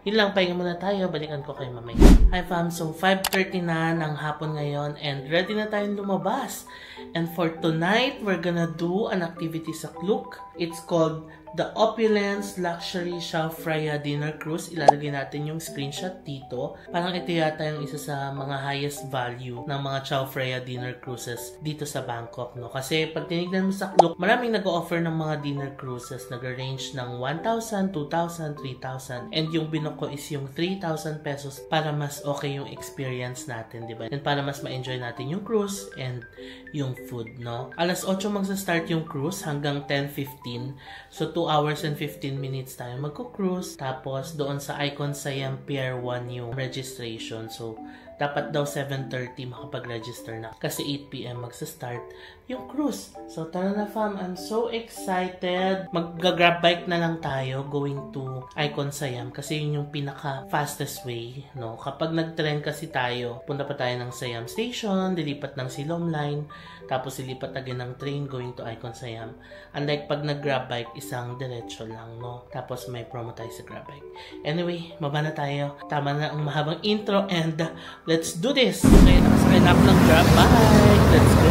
Yun lang, pahinga muna tayo. Balikan ko kayo mamaya. Hi fam, so 5:30 na ng hapon ngayon and ready na tayong lumabas. And for tonight, we're gonna do an activity sa Klook. It's called the Opulence Luxury Chao Phraya Dinner Cruise. Ilalagay natin yung screenshot dito. Parang ito yata yung isa sa mga highest value ng mga Chao Phraya Dinner Cruises dito sa Bangkok, no? Kasi pag tinignan mo sa Klook, maraming nag-o-offer ng mga dinner cruises. Nag-range ng 1,000, 2,000, 3,000. And yung binok ko is yung 3,000 pesos para mas okay yung experience natin, di ba? And para mas ma-enjoy natin yung cruise and yung food, no? Alas 8 magsa-start yung cruise hanggang 10:15. So 2 hours and 15 minutes tayo magko-cruise. Tapos doon sa Icon Siam Pier 1 yung registration. So dapat daw 7:30 makapag-register na. Kasi 8 p.m. magsa-start yung cruise. So tara na fam, I'm so excited. Mag-grab bike na lang tayo going to Icon Siam kasi yun yung pinaka-fastest way, no? Kapag nag-train kasi tayo, punta pa tayo ng Siam Station, dilipat ng Silom Line, tapos dilipat agad ng train going to Icon Siam. Unlike pag nag-grab bike, isang diretso lang, no? Tapos may promo tayo sa grab bike. Anyway, baba na tayo. Tama na ang mahabang intro and let's do this! Okay, nakasakay na ako ng grab bike. Let's go!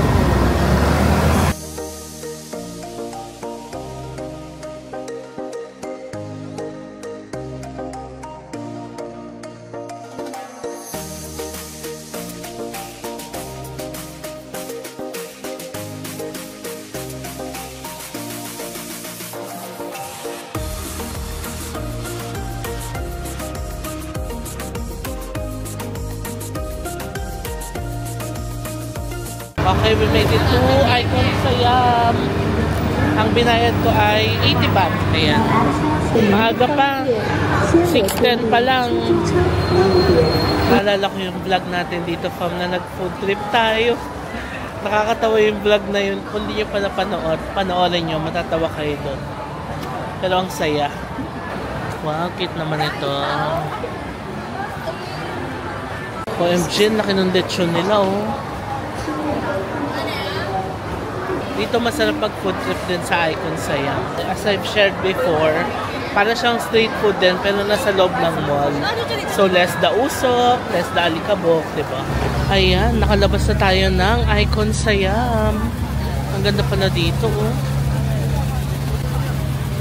Okay, we made it to Icon Siam. Ang binayad ko ay 80 baht. Ayan. Maaga pa. 6:10 pa lang. Naalala ko yung vlog natin dito, fam, na nag-food trip tayo. Nakakatawa yung vlog na yun. Kung hindi nyo pa napanood, panoorin nyo, matatawa kayo doon. Pero ang saya. Wow, cute naman ito. OMG, laki ng lechon nila, oh. Dito masarap mag food trip din sa Icon Siam. As I've shared before, para siyang street food din pero nasa loob ng mall. So less the usok, less the alikabok, diba? Ayan, nakalabas na tayo ng Icon Siam. Ang ganda pala dito, oh.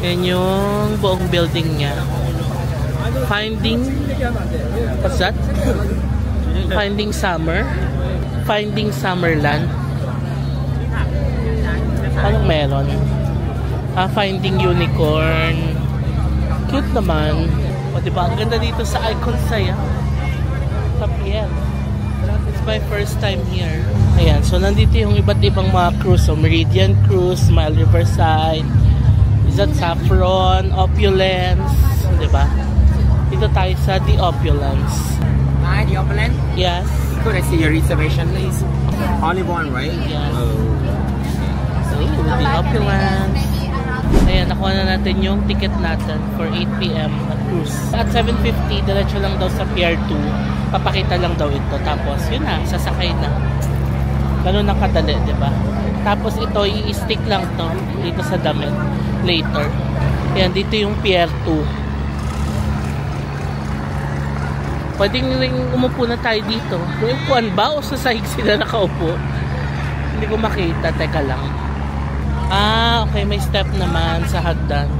Yan yung buong building niya. Finding, what's that? Finding Summer. Finding Summerland. Anong meron? Finding Unicorn. Cute naman. O diba, ang ganda dito sa Icon Siam. Sa pier. It's my first time here. Ayan, so nandito yung iba't ibang mga cruise. So Meridian Cruise, Smile Riverside, is that Saffron, Opulence, diba? Dito tayo sa The Opulence. Hi, The Opulence? Yes. Could I see your reservation, please? Only one, right? Yes. The Opulence. Ayan, nakuha na natin yung ticket natin for 8 p.m. na cruise. At 7:50, diretso lang daw sa Pier 2. Papakita lang daw ito. Tapos, yun na, sasakay na. Ganun na kadali, diba? Tapos ito, i-stick lang to dito sa damit later. Ayan, dito yung Pier 2. Pwedeng rin umupo na tayo dito. May upuan ba o sa sahig sila nakaupo? Hindi ko makita. Teka lang. Ah, okay. May step naman sa hagdan.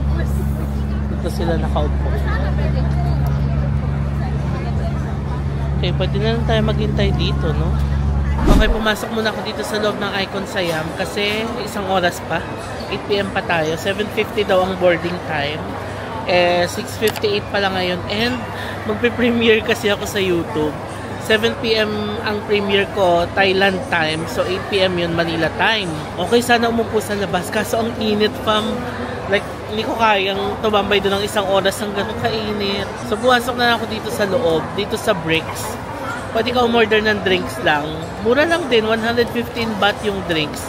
Dito sila nakaupo. Okay, pwede na lang tayo maghintay dito, no? Okay, pumasok muna ako dito sa loob ng Icon Siam kasi isang oras pa. 8 PM pa tayo. 7:50 daw ang boarding time. 6:58 pa lang ngayon. And magpe-premiere kasi ako sa YouTube. 7 PM ang premiere ko, Thailand time. So 8 PM yun, Manila time. Okay, sana umupo sa labas. Kaso ang init, fam. Like, hindi ko kayang tumambay doon ng isang oras hanggang kainit. So, pumasok na ako dito sa loob, dito sa Bricks. Pwede ka umorder ng drinks lang. Mura lang din, 115 baht yung drinks.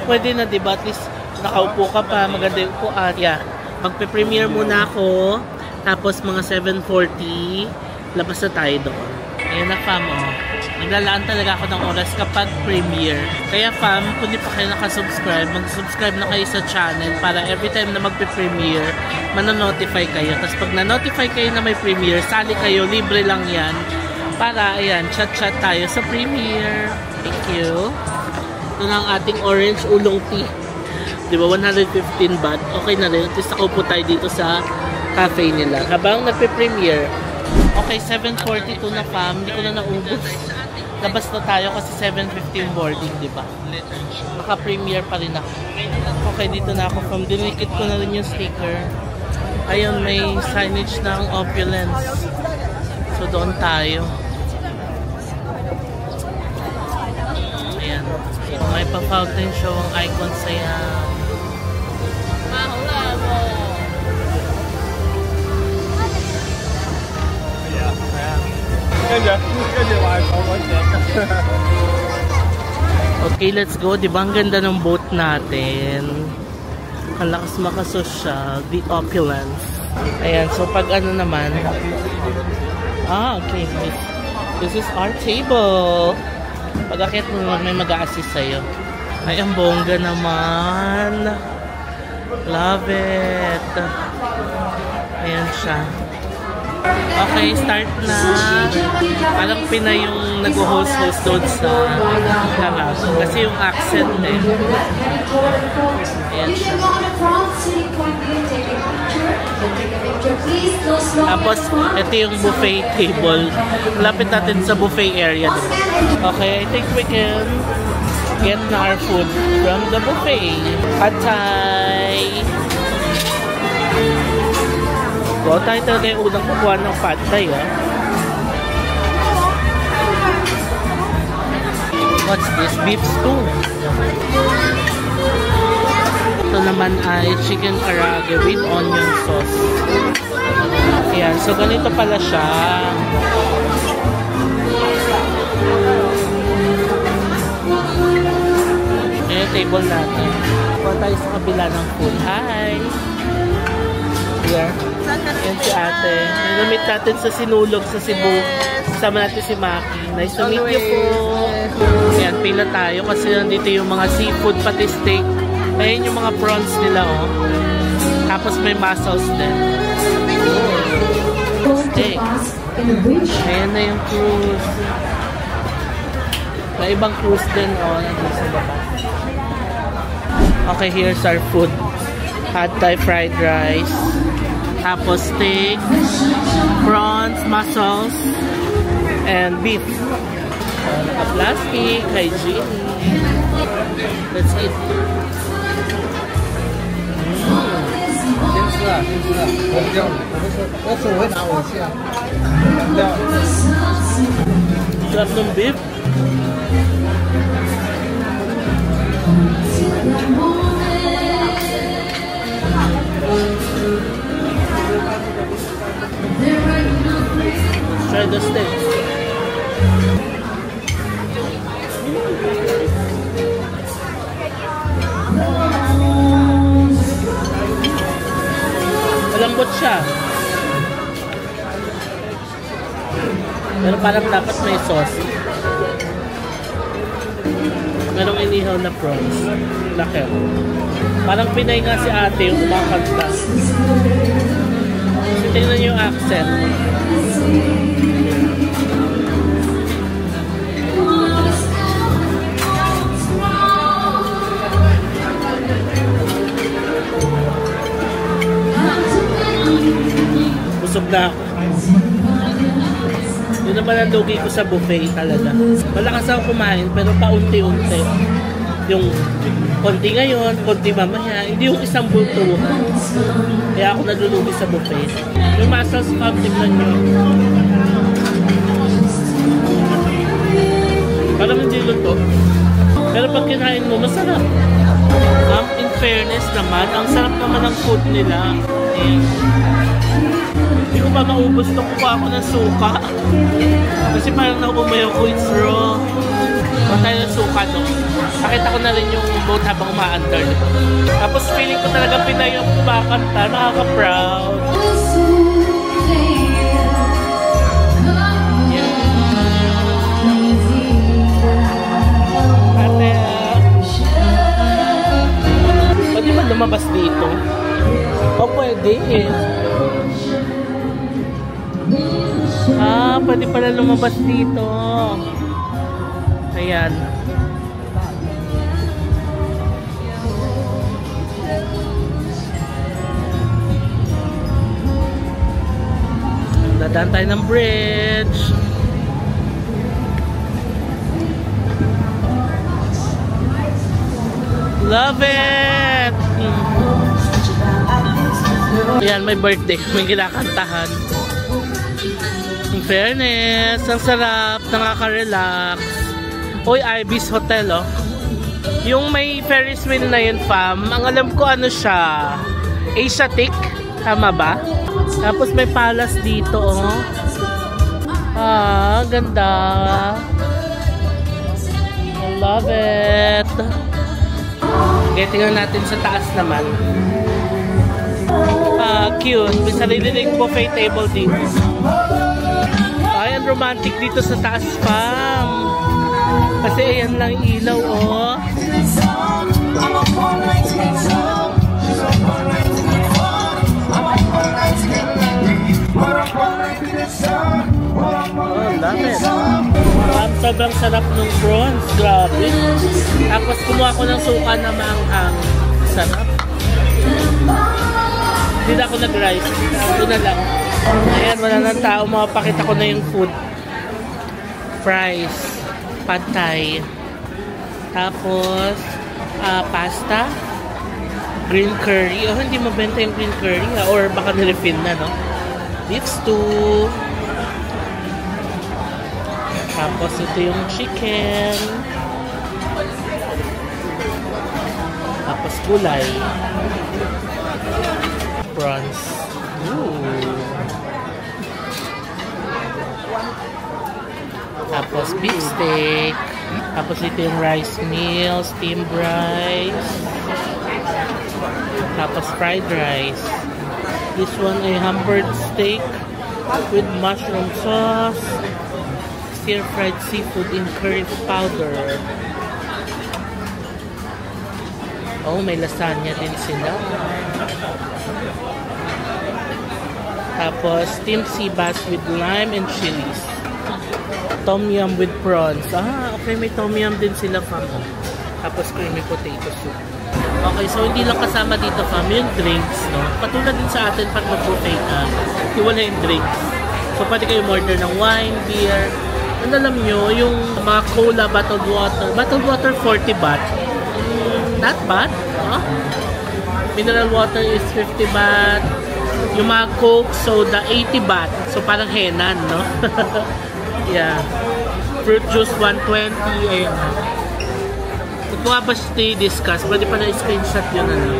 Pwede na, diba? At least, nakaupo ka pa, maganda yung upuan. Yeah. Magpe-premiere muna ako. Tapos, mga 7:40, labas na tayo doon. Ayan na, fam, oh. Naglalaan talaga ako ng oras kapag premiere. Kaya fam, kung di pa kayo nakasubscribe, mag-subscribe na kayo sa channel para every time na magpe-premiere, manonotify kayo. Tapos pag na-notify kayo na may premiere, sali kayo, libre lang yan. Para, ayan, chat-chat tayo sa premiere. Thank you. Ito na ang ating orange oolong tea. Diba, 115 baht. Okay na rin. At least nakaupo tayo dito sa cafe nila. Habang nagpe-premiere. Okay, 7:42 na fam. Hindi ko na naubos. Labas na tayo kasi 7:50 yung boarding, di ba? Naka-premiere pa rin ako. Okay, dito na ako fam. Dinikit ko na rin yung sticker. Ayun, may signage ng Opulence. So, doon tayo. Ayan. May pa-fountain show ang Icon Siam. Mahula mo! Okay, let's go. Diba ang ganda ng boat natin? Ang lakas makasosyal. The Opulence. Ayan, so pag ano naman. Okay. This is our table. Pag akit mo naman, may mag-a-assist sa'yo. Ay, ang bongga naman. Love it. Ayan siya. Okay, start na. Parang Pinay yung nag-host doon sa harap. Kasi yung accent eh. Ayan siya. Tapos, ito yung buffet table. Lapit natin sa buffet area. Okay, I think we can get our food from the buffet. Pad Thai. So, tayo talaga yung unang kukuha ng Pad Thai, ah. What's this? Beef stew. Ito naman ay chicken karaage with onion sauce. Ayan. So, ganito pala siya. Ayan yung table natin. Kuha tayo sa kabila ng food. Hi! Here. Yan si ate. Namit natin sa Sinulog sa Cebu. Kasama natin si Maki. Nice to meet you po. Ayan, pila tayo kasi nandito yung mga seafood pati steak. Ayan yung mga prawns nila, oh. Tapos may mussels din. Steak. Ayan na yung cruise. May ibang cruise din, oh. Nandito sa baba. Okay, here's our food. Pad Thai fried rice. Tapos steak, prawns, mussels, and beef. Naka-plastic, hygiene. Let's eat. Sarap ng beef. Try the steak. Malambot siya. Pero parang dapat may sauce. Merong inihaw na prawns. Laki. Parang Pinay nga si ate yung kumakanta. Tingnan yung accent. na ako. Yun naman ang lugi ko sa buffet talaga. Malakas ako kumain pero paunti-unti. Yung konti ngayon, konti mamaya, hindi yung isang bultuhan. Kaya ako nalulugi sa buffet. Yung mussels cup, tignan nyo. Parang hindi luto. Pero pag kinain mo, masarap. In fairness naman, ang sarap naman ng food nila. Hindi ko pa maubos nung kuha ako ng suka. Kasi parang nauumayaw ko, it's raw. Kung tayo ng suka doon. Nakita ko na rin yung boat habang umaandar. Tapos feeling ko talaga Pinay yung kumakanta. Nakaka-proud. Ate, pwede ba lumabas dito? O pwede eh. Pwede pala lumabas dito. Ayan. Dadaan tayo ng bridge. Love it! Ayan, may birthday. May kinakantahan. In fairness, ang sarap, nakaka-relax. Uy, Ibis Hotel, oh. Yung may Ferris wheel na yun, fam. Ang alam ko, ano siya? Asiatic? Tama ba? Tapos may palace dito, oh. Ganda. I love it. Okay, tingnan natin sa taas naman. Cute. May sarili ring buffet table dito. Ay, ang romantic dito sa taas, fam. Kasi ayan lang ilaw, oh. Love it. Sobrang sarap ng prawns. Grabe. Tapos kumuha ko ng suka na maanghang. Sarap. Hindi na ako nag-rice. Ito na lang. Ayan, wala ng tao. Mapakita ko na yung food. Fries. Pad Thai. Tapos, pasta. Green curry. Oh, hindi mabenta yung green curry. Or baka nirefill na, no? Beef stew. Tapos, ito yung chicken. Tapos, gulay. Prawns. Ooh. Tapos, beef steak. Tapos, ito yung rice meal. Steamed rice. Tapos, fried rice. This one ay hamburger steak with mushroom sauce. Stir-fried seafood in curry powder. Oh, may lasagna din sila. Tapos, steamed sea bass with lime and chilies. Tom yum with prawns. Okay, may tom yum din sila, fam. Tapos, creamy potato soup. Okay, so hindi lang kasama dito, fam, yung drinks, no? Patulad din sa atin pag mag-buffet ka, wala yung drinks. So, pwede kayo order ng wine, beer. And alam nyo, yung mga cola, bottled water. Bottled water, 40 baht. Not bad. Huh? Mineral water is 50 baht. Yung mga Coke, soda, 80 baht. So, parang henan, no? Yeah. Fruit juice, 120. Ayan. Ito nga ba stay discuss? Pwede pa na screenshot yun, ano?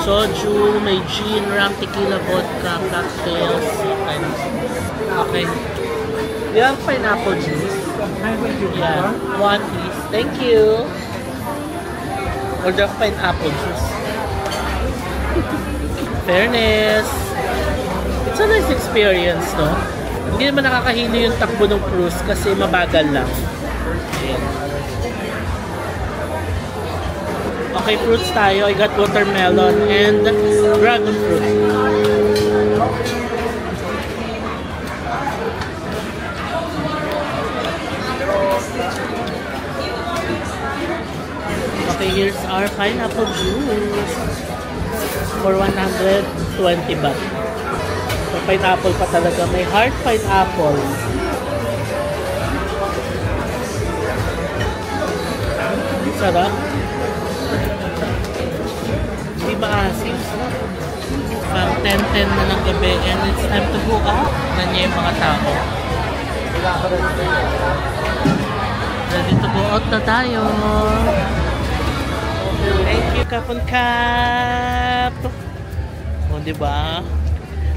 Soju, may gin, rum, tequila, vodka, cocktails. Okay. You have pineapple juice? Yeah. One please. Thank you. Order of pineapple juice. Fairness. It's a nice experience, no? Hindi naman nakakahilo yung takbo ng cruise kasi mabagal lang. Ayan. Okay, fruits tayo. I got watermelon and dragon fruit. Okay, here's our pineapple juice. for 120 baht. So, pineapple pa talaga. May hard pineapple. Sarap. Hindi maasim. 10:10 na ng gabi and it's time to go out. Ganyan yung mga tao. Ready to go out na tayo. Thank you, Kapon Kap. O, diba?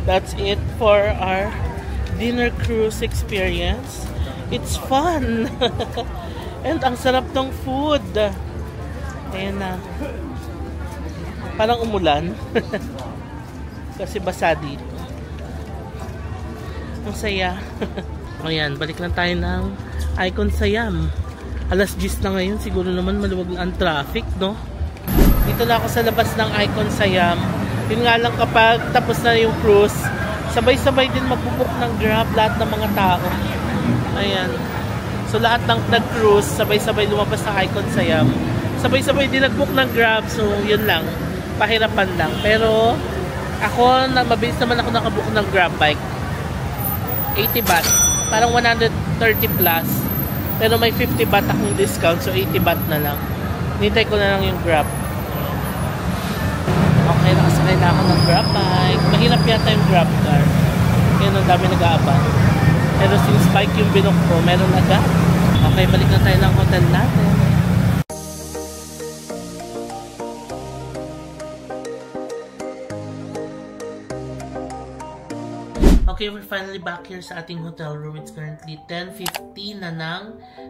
That's it for our dinner cruise experience. It's fun. And ang sarap ng food. Ayan na. Parang umulan. Kasi basa dito. Ang saya. Ayan, balik lang tayo ng Icon Siam. Alas 10 na ngayon. Siguro naman maluwag ang traffic, no? Dito na ako sa labas ng Icon Siam. Yun nga lang kapag tapos na yung cruise, sabay-sabay din magbubook ng Grab lahat ng mga tao. Ayan. So lahat ng nag-cruise, sabay-sabay lumabas ng Icon Siam. Sabay-sabay din nag-book ng Grab. So yun lang. Pahirapan lang. Pero ako, mabilis naman ako nakabook ng Grab bike. 80 baht. Parang 130 plus. Pero may 50 baht akong discount. So 80 baht na lang. Nintay ko na lang yung Grab. Okay, nakasakay na ako ng Grab bike. Mahirap yata yung Grab car. Kaya ang dami nag-aabang. Pero since bike yung binook ko, meron agad. Okay, balik na tayo ng hotel natin. Okay, we're finally back here sa ating hotel room. It's currently 10:50 na ng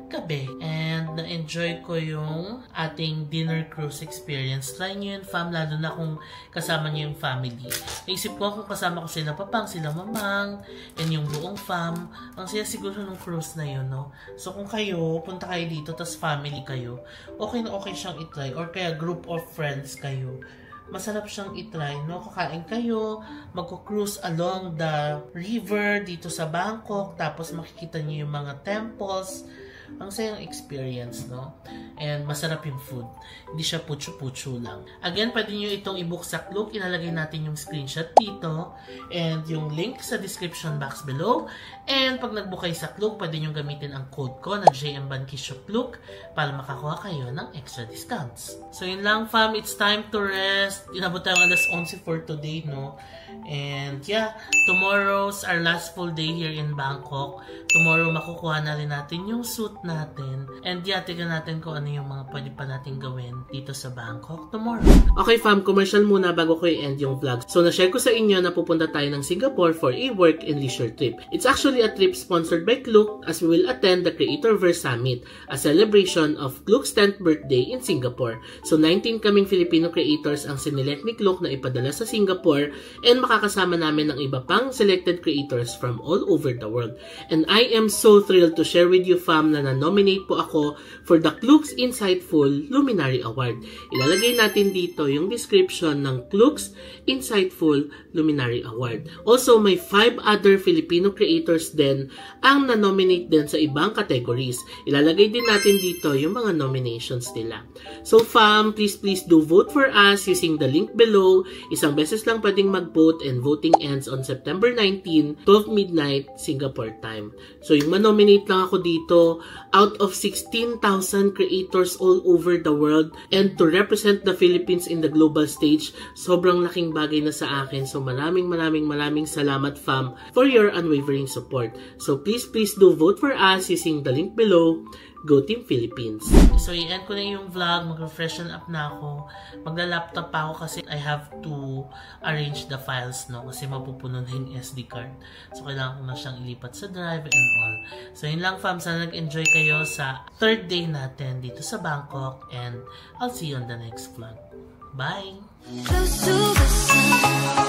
gabi. And na-enjoy ko yung ating dinner cruise experience. Try nyo yun, fam, lalo na kung kasama nyo yung family. Naisip ko kung kasama ko sila papang, sila mamang, and yung buong fam. Ang saya siguro ng cruise na yun, no? So kung kayo, punta kayo dito, tas family kayo, okay na okay siyang itry. Or kaya group of friends kayo. Masarap siyang itry, no? Kakain kayo, magko-cruise along the river dito sa Bangkok, tapos makikita niyo yung mga temples. Ang sayang experience, no? And masarap yung food. Hindi siya putyo-putyo lang. Again, pwede nyo itong i-book sa Klook. Ilalagay natin yung screenshot dito. And yung link sa description box below. And pag nag-book kayo sa Klook, pwede nyo gamitin ang code ko na JMBankisyo para makakuha kayo ng extra discounts. So yun lang, fam. It's time to rest. Inabot tayo alas 11 for today, no? And yeah, tomorrow's our last full day here in Bangkok. Tomorrow makukuha na rin natin yung suit natin. And yeah, tignan natin kung ano yung mga pwede pa natin gawin dito sa Bangkok tomorrow. Okay fam, commercial muna bago ko i-end yung vlog. So na-share ko sa inyo na pupunta tayo ng Singapore for a work and leisure trip. It's actually a trip sponsored by Klook as we will attend the Creatorverse Summit, a celebration of Klook's 10th birthday in Singapore. So 19 kaming Filipino creators ang sinelect ni Klook na ipadala sa Singapore and makakasama namin ng iba pang selected creators from all over the world. And I am so thrilled to share with you fam na na-nominate po ako for the Klook's Insightful Luminary Award. Ilalagay natin dito yung description ng Klook's Insightful Luminary Award. Also, may 5 other Filipino creators din ang na-nominate din sa ibang categories. Ilalagay din natin dito yung mga nominations nila. So fam, please do vote for us using the link below. Isang beses lang pwedeng mag-vote and voting ends on September 19, 12 midnight Singapore time. So yung manominate lang ako dito out of 16,000 creators all over the world, and to represent the Philippines in the global stage, sobrang laking bagay na sa akin. So maraming salamat fam for your unwavering support. So please do vote for us using the link below. Go Team Philippines! So i-end ko na yung vlog, mag-refreshen up na ako. Magla-laptop pa ako kasi I have to arrange the files, no? Kasi mapupuno na yung SD card. So kailangan ko na siyang ilipat sa drive and all. So yun lang fam, sana nag-enjoy kayo sa 3rd day natin dito sa Bangkok, and I'll see you on the next vlog. Bye! Close to the sun.